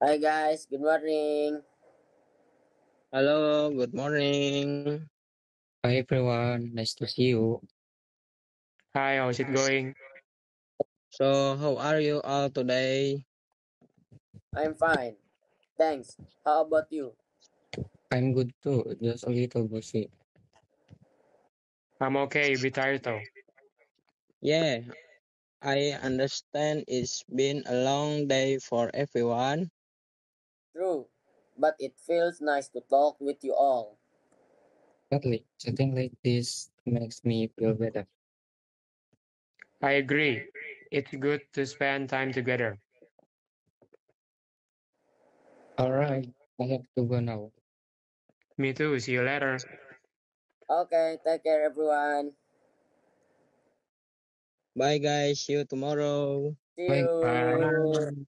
Hi guys, good morning. Hello, good morning. Hi everyone, nice to see you. Hi, how's it going? So, how are you all today? I'm fine. Thanks. How about you? I'm good too, just a little busy. I'm okay, you be tired though. Yeah, I understand it's been a long day for everyone. True, but it feels nice to talk with you all. Exactly, something like this makes me feel better. I agree. It's good to spend time together. Alright, I have to go now. Me too, see you later. Okay, take care everyone. Bye guys, see you tomorrow. See Bye. Bye. you. Bye.